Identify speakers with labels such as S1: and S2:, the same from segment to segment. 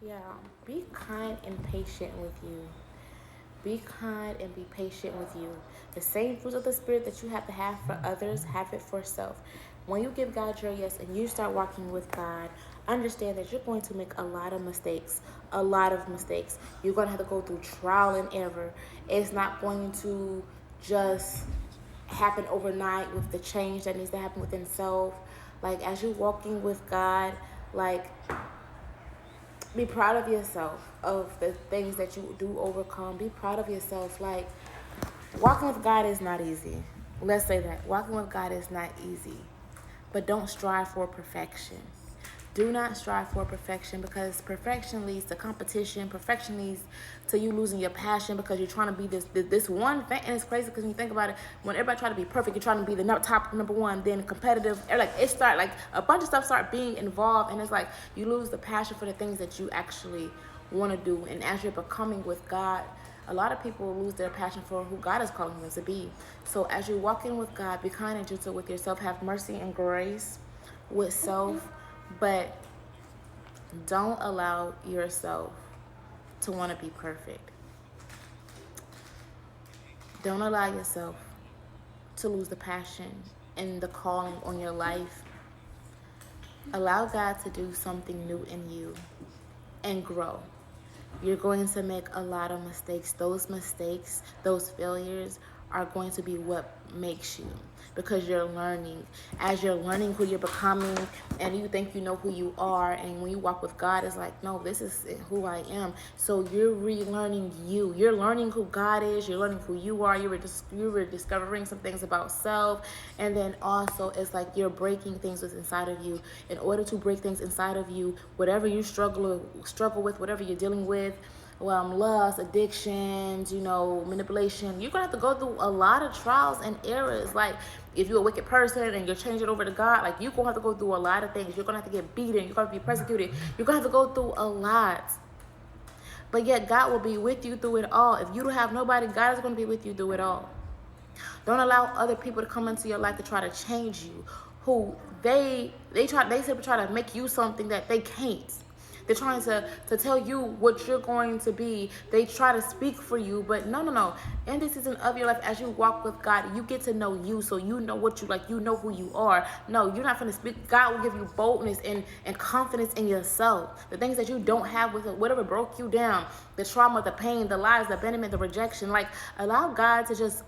S1: Yeah, be kind and patient with you. Be kind and be patient with you. The same fruits of the Spirit that you have to have for others, have it for self. When you give God your yes and you start walking with God, understand that you're going to make a lot of mistakes. A lot of mistakes. You're going to have to go through trial and error. It's not going to just happen overnight with the change that needs to happen within self. Like, as you're walking with God, like, be proud of yourself, of the things that you do overcome. Be proud of yourself. Like, walking with God is not easy. Let's say that walking with God is not easy, but don't strive for perfection. Do not strive for perfection, because perfection leads to competition. Perfection leads to you losing your passion because you're trying to be this one thing. And it's crazy because when you think about it, when everybody try to be perfect, you're trying to be the top number one, then competitive. Like, it start like a bunch of stuff start being involved, and it's like you lose the passion for the things that you actually want to do. And as you're becoming with God, a lot of people lose their passion for who God is calling them to be. So as you're walking with God, be kind and gentle with yourself. Have mercy and grace with self, but don't allow yourself to want to be perfect. Don't allow yourself to lose the passion and the calling on your life. Allow God to do something new in you and grow. You're going to make a lot of mistakes. Those mistakes, those failures are going to be what makes you, because you're learning. As you're learning who you're becoming, and you think you know who you are, and when you walk with God, it's like, no, this is who I am. So you're relearning you. You're learning who God is. You're learning who you are. You were discovering some things about self, and then also it's like you're breaking things what's inside of you. In order to break things inside of you, whatever you struggle with, whatever you're dealing with, lust, addictions, manipulation, you're gonna have to go through a lot of trials and errors. Like, if you're a wicked person and you're changing over to God, like, you're gonna have to go through a lot of things. You're gonna have to get beaten, you're gonna be persecuted, you're gonna have to go through a lot. But yet God will be with you through it all. If you don't have nobody, God is gonna be with you through it all. Don't allow other people to come into your life to try to change you. Who they simply try to make you something that they can't. They're trying to tell you what you're going to be. They try to speak for you, but no. In this season of your life, as you walk with God, you get to know you, so you know what you like. You know who you are. No, you're not going to speak. God will give you boldness and confidence in yourself. The things that you don't have with it, whatever broke you down, the trauma, the pain, the lies, the abandonment, the rejection. Like, allow God to just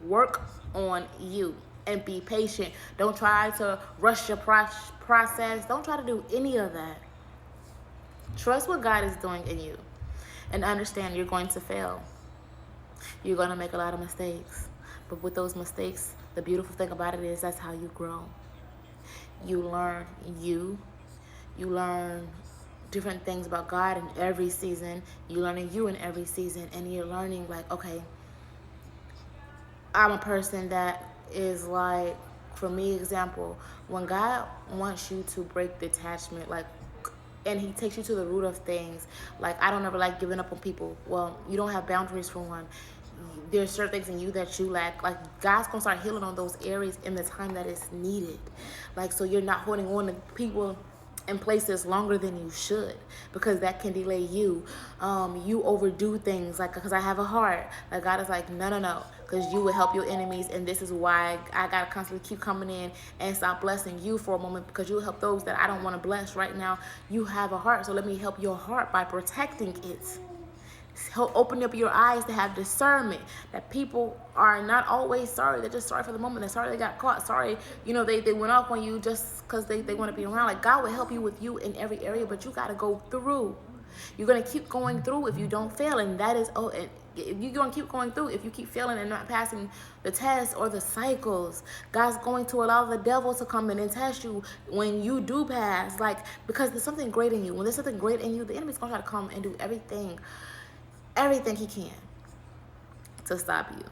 S1: work on you and be patient. Don't try to rush your process. Don't try to do any of that. Trust what God is doing in you, and understand you're going to fail. You're going to make a lot of mistakes. But with those mistakes, the beautiful thing about it is that's how you grow. You learn you learn different things about God in every season. You're learning you in every season, and you're learning, like, okay, I'm a person that is like, for me, example, when God wants you to break detachment, like, and he takes you to the root of things. Like, I don't ever like giving up on people. Well, you don't have boundaries, for one. There's certain things in you that you lack. Like, God's gonna start healing on those areas in the time that it's needed. Like, so you're not holding on to people in places longer than you should, because that can delay you. You overdo things, like, because I have a heart. Like, God is like, no, because you will help your enemies, and this is why I gotta constantly keep coming in and stop blessing you for a moment, because you help those that I don't want to bless right now. You have a heart, so let me help your heart by protecting it. Open up your eyes to have discernment, that people are not always sorry. They're just sorry for the moment. They're sorry they got caught. Sorry, they went off on you just because they want to be around. Like, God will help you with you in every area, but you got to go through. You're going to keep going through if you don't fail. And that is, and you're going to keep going through if you keep failing and not passing the test or the cycles. God's going to allow the devil to come in and test you when you do pass. Like, because there's something great in you. When there's something great in you, the enemy's going to try to come and do everything he can to stop you.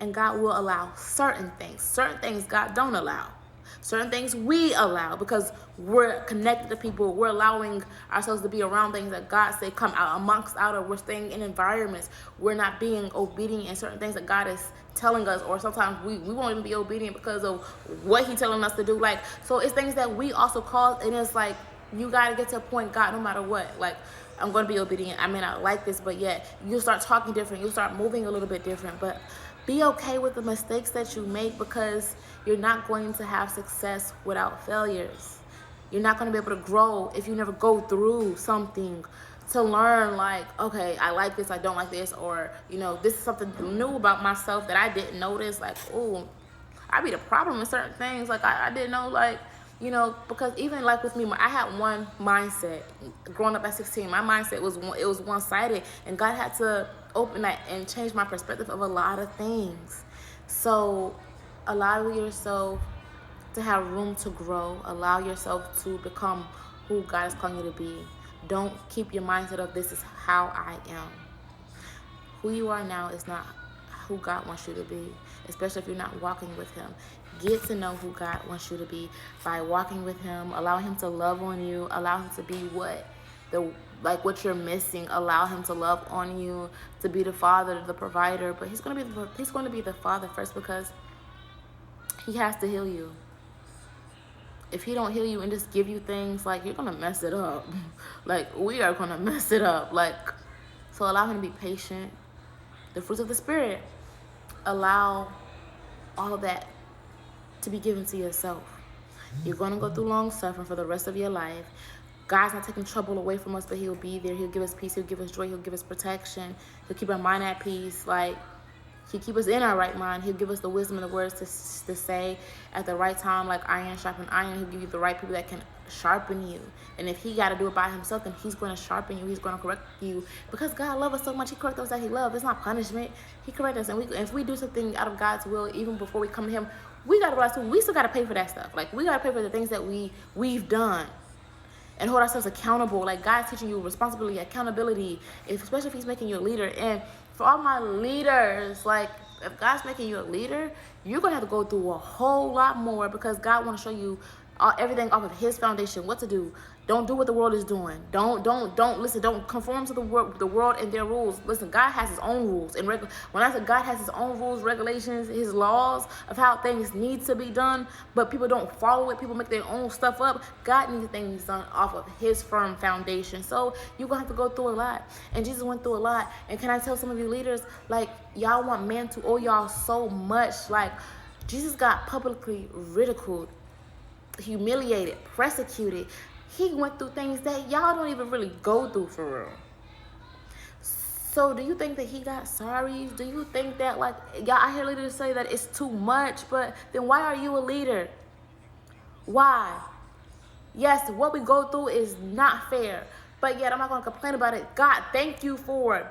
S1: And God will allow certain things. Certain things God don't allow. Certain things we allow because we're connected to people. We're allowing ourselves to be around things that God say come out amongst out of. We're staying in environments. We're not being obedient in certain things that God is telling us, or sometimes we won't even be obedient because of what He's telling us to do. Like, so it's things that we also cause, and it's like, you got to get to a point, God, no matter what. Like, I'm going to be obedient. I may not like this, but yet you'll start talking different. You'll start moving a little bit different. But be okay with the mistakes that you make, because you're not going to have success without failures. You're not going to be able to grow if you never go through something to learn, like, okay, I like this, I don't like this, or, you know, this is something new about myself that I didn't notice. Like, oh, I be the problem in certain things. Like, I didn't know, like, you know, because even like with me, I had one mindset growing up at 16. My mindset was one-sided, and God had to open that and change my perspective of a lot of things. So allow yourself to have room to grow. Allow yourself to become who God is calling you to be. Don't keep your mindset of this is how I am. Who you are now is not who God wants you to be, especially if you're not walking with him. Get to know who God wants you to be by walking with him, allowing him to love on you, allow him to be what you're missing. Allow him to love on you, to be the father, the provider. But he's going to be the father first, because he has to heal you. If he don't heal you and just give you things, like, you're going to mess it up. Like, we are going to mess it up. Like, so allow him to be patient. The fruits of the Spirit. Allow all of that to be given to yourself. You're going to go through long suffering for the rest of your life. God's not taking trouble away from us, but he'll be there. He'll give us peace. He'll give us joy. He'll give us protection. He'll keep our mind at peace. Like, he'll keep us in our right mind. He'll give us the wisdom and the words to say at the right time, like iron sharpen iron. He'll give you the right people that can sharpen you. And if he got to do it by himself, then he's going to sharpen you. He's going to correct you. Because God loves us so much, he corrects us that he loves. It's not punishment. He corrects us. And if we do something out of God's will, even before we come to him, we got to realize too, we still got to pay for that stuff. Like, we got to pay for the things that we've done. And hold ourselves accountable. Like, God's teaching you responsibility, accountability, especially if he's making you a leader. And for all my leaders, like, if God's making you a leader, you're going to have to go through a whole lot more, because God wants to show you everything off of his foundation, what to do. Don't do what the world is doing. Don't listen. Don't conform to the world and their rules. Listen, God has his own rules. And when I say God has his own rules, regulations, his laws of how things need to be done, but people don't follow it. People make their own stuff up. God needs things done off of his firm foundation. So you're going to have to go through a lot. And Jesus went through a lot. And can I tell some of you leaders, like, y'all want men to owe y'all so much. Like, Jesus got publicly ridiculed, humiliated, persecuted. He went through things that y'all don't even really go through for real. So do you think that he got sorries? Do you think that, like, y'all, I hear leaders say that it's too much, but then why are you a leader? Why? Yes, what we go through is not fair, but yet I'm not going to complain about it. God, thank you for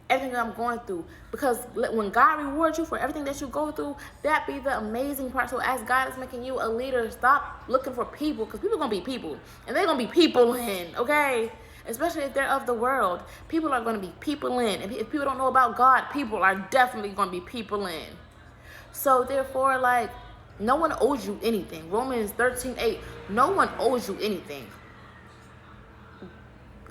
S1: everything that I'm going through, because when God rewards you for everything that you go through, that be the amazing part. So as God is making you a leader, stop looking for people, because people are going to be people, and they're going to be people in, okay? Especially if they're of the world. People are going to be people in. And if people don't know about God, people are definitely going to be people in. So therefore, like, no one owes you anything. Romans 13:8, no one owes you anything.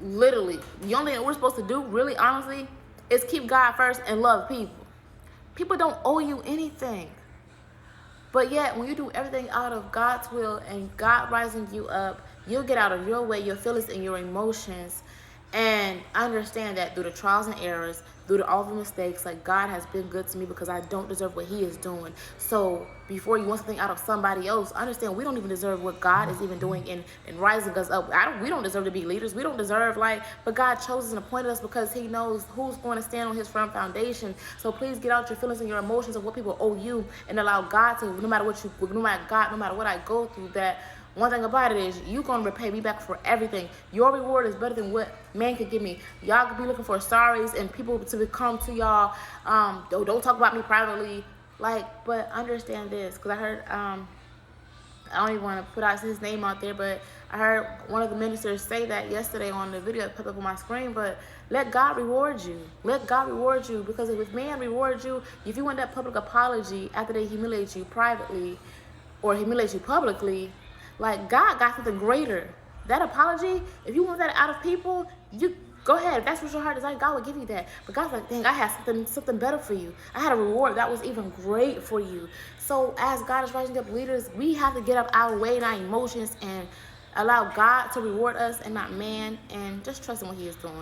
S1: Literally, the only thing we're supposed to do, really, honestly, is keep God first and love people. People don't owe you anything. But yet, when you do everything out of God's will and God rising you up, you'll get out of your way, your feelings and your emotions, and understand that through the trials and errors, through all the mistakes, like, God has been good to me because I don't deserve what he is doing. So before you want something out of somebody else, understand we don't even deserve what God is even doing in rising us up. We don't deserve to be leaders. We don't deserve, like, but God chose us and appointed us because he knows who's going to stand on his firm foundation. So please get out your feelings and your emotions of what people owe you, and allow God to, no matter what I go through, that one thing about it is you're going to repay me back for everything. Your reward is better than what man could give me. Y'all could be looking for sorries and people to come to y'all. Don't talk about me privately. Like, but understand this, because I heard, I don't even want to put out his name out there, but I heard one of the ministers say that yesterday on the video that popped up on my screen. But let God reward you. Let God reward you, because if man rewards you, if you want that public apology after they humiliate you privately or humiliate you publicly, like, God got something greater. That apology, if you want that out of people, you go ahead. If that's what your heart desires, God will give you that. But God's like, dang, I had something better for you. I had a reward that was even great for you. So as God is rising up leaders, we have to get up our way and our emotions and allow God to reward us and not man, and just trust in what he is doing.